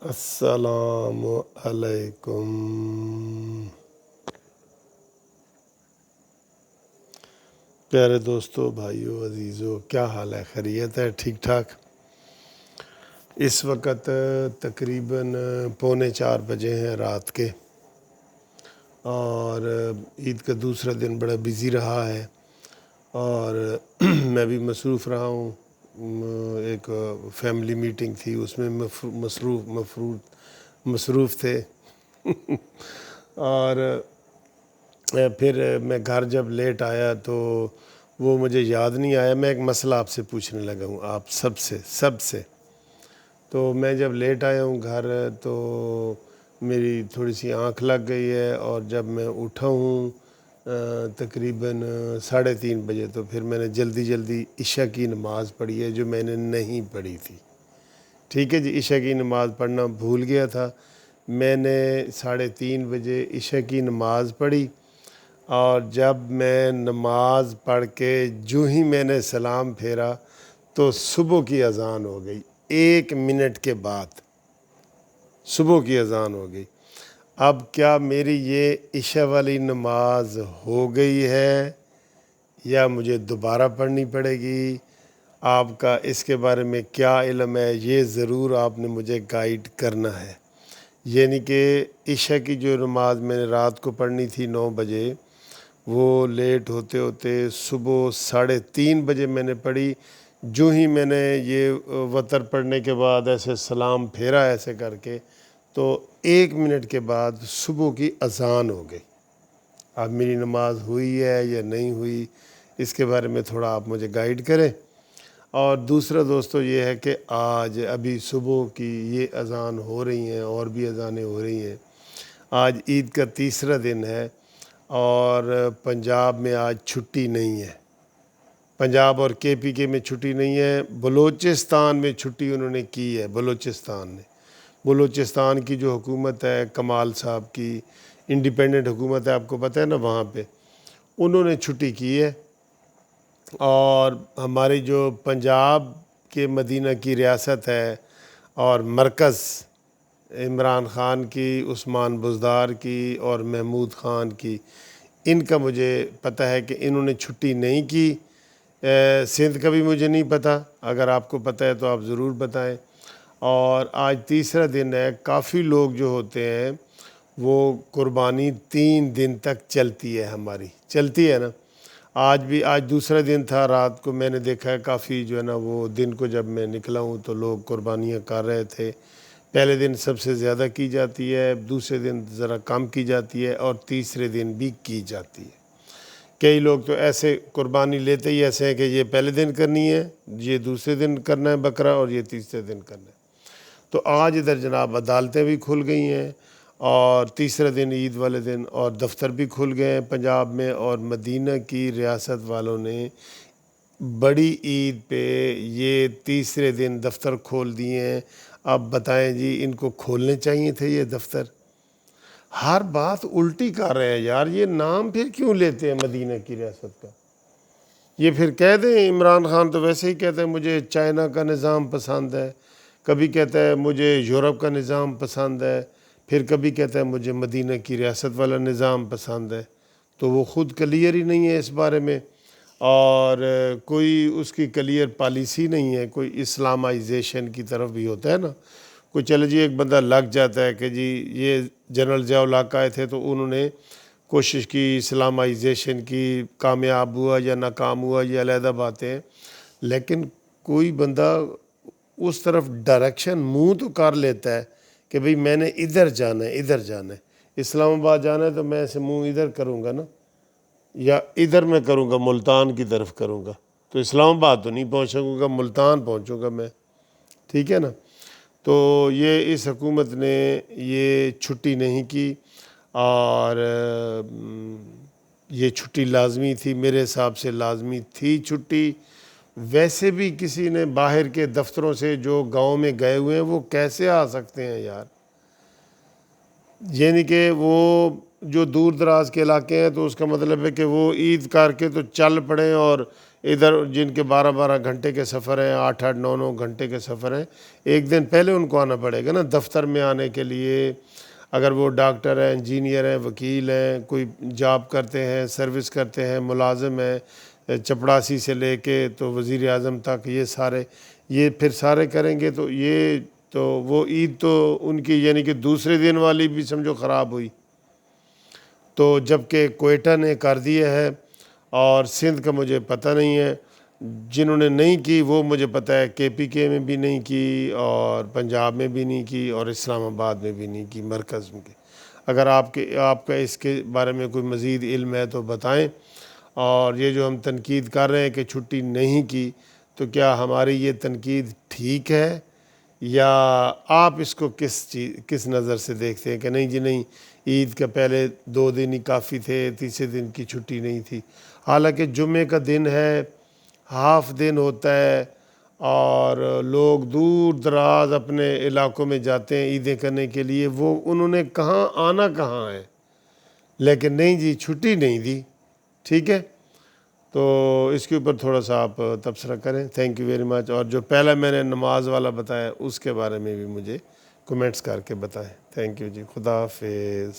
السلام علیکم۔ پیارے دوستو، بھائیو، عزیزو، کیا حال ہے؟ خیریت ہے؟ ٹھیک ٹھاک؟ اس وقت تقریباً 3:45 بجے ہیں رات کے، اور عید کا دوسرا دن بڑا بزی رہا ہے، اور میں بھی مصروف رہا ہوں۔ ایک فیملی میٹنگ تھی، اس میں مصروف تھے اور پھر میں گھر جب لیٹ آیا تو وہ مجھے یاد نہیں آیا۔ میں ایک مسئلہ آپ سے پوچھنے لگا ہوں، آپ سب سے۔ تو میں جب لیٹ آیا ہوں گھر تو میری تھوڑی سی آنکھ لگ گئی ہے، اور جب میں اٹھا ہوں تقریباً 3:30 بجے، تو پھر میں نے جلدی عشاء کی نماز پڑھی ہے، جو میں نے نہیں پڑھی تھی۔ ٹھیک ہے جی، عشاء کی نماز پڑھنا بھول گیا تھا۔ میں نے 3:30 بجے عشاء کی نماز پڑھی، اور جب میں نماز پڑھ کے جو ہی میں نے سلام پھیرا تو صبح کی اذان ہو گئی۔ 1 منٹ کے بعد صبح کی اذان ہو گئی۔ اب کیا میری یہ عشاء والی نماز ہو گئی ہے یا مجھے دوبارہ پڑھنی پڑے گی؟ آپ کا اس کے بارے میں کیا علم ہے؟ یہ ضرور آپ نے مجھے گائیڈ کرنا ہے۔ یعنی کہ عشاء کی جو نماز میں نے رات کو پڑھنی تھی 9 بجے، وہ لیٹ ہوتے ہوتے صبح 3:30 بجے میں نے پڑھی۔ جو ہی میں نے یہ وتر پڑھنے کے بعد ایسے سلام پھیرا ایسے کر کے، تو 1 منٹ کے بعد صبح کی اذان ہو گئی۔ اب میری نماز ہوئی ہے یا نہیں ہوئی، اس کے بارے میں تھوڑا آپ مجھے گائیڈ کریں۔ اور دوسرا دوستو یہ ہے کہ آج ابھی صبح کی یہ اذان ہو رہی ہیں، اور بھی اذانیں ہو رہی ہیں۔ آج عید کا تیسرا دن ہے، اور پنجاب میں آج چھٹی نہیں ہے۔ پنجاب اور KPK میں چھٹی نہیں ہے، بلوچستان میں چھٹی انہوں نے کی ہے۔ بلوچستان کی جو حکومت ہے، کمال صاحب کی انڈیپینڈنٹ حکومت ہے، آپ کو پتہ ہے نا، وہاں پہ انہوں نے چھٹی کی ہے۔ اور ہماری جو پنجاب کے مدینہ کی ریاست ہے اور مرکز عمران خان کی، عثمان بزدار کی اور محمود خان کی، ان کا مجھے پتہ ہے کہ انہوں نے چھٹی نہیں کی۔ سندھ کا بھی مجھے نہیں پتہ، اگر آپ کو پتہ ہے تو آپ ضرور بتائیں۔ اور آج تیسرا دن ہے۔ کافی لوگ جو ہوتے ہیں وہ قربانی 3 دن تک چلتی ہے، ہماری چلتی ہے نا۔ آج دوسرا دن تھا، رات کو میں نے دیکھا ہے کافی جو ہے نا، وہ دن کو جب میں نکلا ہوں تو لوگ قربانیاں کر رہے تھے۔ پہلے دن سب سے زیادہ کی جاتی ہے، دوسرے دن ذرا کم کی جاتی ہے، اور تیسرے دن بھی کی جاتی ہے۔ کئی لوگ تو ایسے قربانی لیتے ہی ایسے ہیں کہ یہ پہلے دن کرنی ہے، یہ دوسرے دن کرنا ہے بکرا، اور یہ تیسرے دن کرنا ہے۔ تو آج ادھر جناب عدالتیں بھی کھل گئی ہیں، اور تیسرا دن عید والے دن، اور دفتر بھی کھل گئے ہیں پنجاب میں، اور مدینہ کی ریاست والوں نے بڑی عید پہ یہ تیسرے دن دفتر کھول دیے ہیں۔ اب بتائیں جی، ان کو کھولنے چاہیے تھے یہ دفتر؟ ہر بات الٹی کر رہے ہیں یار۔ یہ نام پھر کیوں لیتے ہیں مدینہ کی ریاست کا؟ یہ پھر کہہ دیں، عمران خان تو ویسے ہی کہتے ہیں مجھے چائنا کا نظام پسند ہے، کبھی کہتا ہے مجھے یورپ کا نظام پسند ہے، پھر کبھی کہتا ہے مجھے مدینہ کی ریاست والا نظام پسند ہے۔ تو وہ خود کلیئر ہی نہیں ہے اس بارے میں، اور کوئی اس کی کلیئر پالیسی نہیں ہے۔ کوئی اسلامائزیشن کی طرف بھی ہوتا ہے نا، کوئی چلے جی ایک بندہ لگ جاتا ہے کہ جی یہ جنرل ضیاء الحق آئے تھے تو انہوں نے کوشش کی اسلامائزیشن کی، کامیاب ہوا یا ناکام ہوا یہ علیحدہ باتیں ہیں، لیکن کوئی بندہ اس طرف ڈائریکشن منہ تو کر لیتا ہے کہ بھئی میں نے ادھر جانا ہے، ادھر جانا ہے، اسلام آباد جانا ہے تو میں ایسے منہ ادھر کروں گا نا، یا ادھر میں کروں گا، ملتان کی طرف کروں گا، تو اسلام آباد تو نہیں پہنچ سکوں گا، ملتان پہنچوں گا میں۔ ٹھیک ہے نا؟ تو یہ اس حکومت نے یہ چھٹی نہیں کی، اور یہ چھٹی لازمی تھی، میرے حساب سے لازمی تھی چھٹی۔ ویسے بھی کسی نے باہر کے دفتروں سے جو گاؤں میں گئے ہوئے ہیں وہ کیسے آ سکتے ہیں یار؟ یعنی کہ وہ جو دور دراز کے علاقے ہیں تو اس کا مطلب ہے کہ وہ عید کر کے تو چل پڑیں اور ادھر جن کے 12 گھنٹے کے سفر ہیں، 8 9 گھنٹے کے سفر ہیں، ایک دن پہلے ان کو آنا پڑے گا نا دفتر میں آنے کے لیے۔ اگر وہ ڈاکٹر ہیں، انجینئر ہیں، وکیل ہیں، کوئی جاب کرتے ہیں، سروس کرتے ہیں، ملازم ہیں، چپڑاسی سے لے کے تو وزیر اعظم تک، یہ پھر سارے کریں گے تو وہ عید تو ان کی یعنی کہ دوسرے دن والی بھی سمجھو خراب ہوئی۔ تو جبکہ کوئٹہ نے کر دیا ہے اور سندھ کا مجھے پتہ نہیں ہے، جنہوں نے نہیں کی وہ مجھے پتہ ہے KPK میں بھی نہیں کی اور پنجاب میں بھی نہیں کی اور اسلام آباد میں بھی نہیں کی، مرکز میں کی۔ اگر آپ کا اس کے بارے میں کوئی مزید علم ہے تو بتائیں۔ اور یہ جو ہم تنقید کر رہے ہیں کہ چھٹی نہیں کی، تو کیا ہماری یہ تنقید ٹھیک ہے یا آپ اس کو کس نظر سے دیکھتے ہیں کہ نہیں جی نہیں، عید کا پہلے 2 دن ہی کافی تھے، تیسرے دن کی چھٹی نہیں تھی؟ حالانکہ جمعے کا دن ہے، ہاف دن ہوتا ہے اور لوگ دور دراز اپنے علاقوں میں جاتے ہیں عیدیں کرنے کے لیے، انہوں نے آنا کہاں ہے، لیکن نہیں جی چھٹی نہیں دی۔ ٹھیک ہے، تو اس کے اوپر تھوڑا سا آپ تبصرہ کریں۔ Thank you very much. اور جو پہلا میں نے نماز والا بتایا اس کے بارے میں بھی مجھے کمنٹس کر کے بتائیں۔ تھینک یو جی، خدا حافظ۔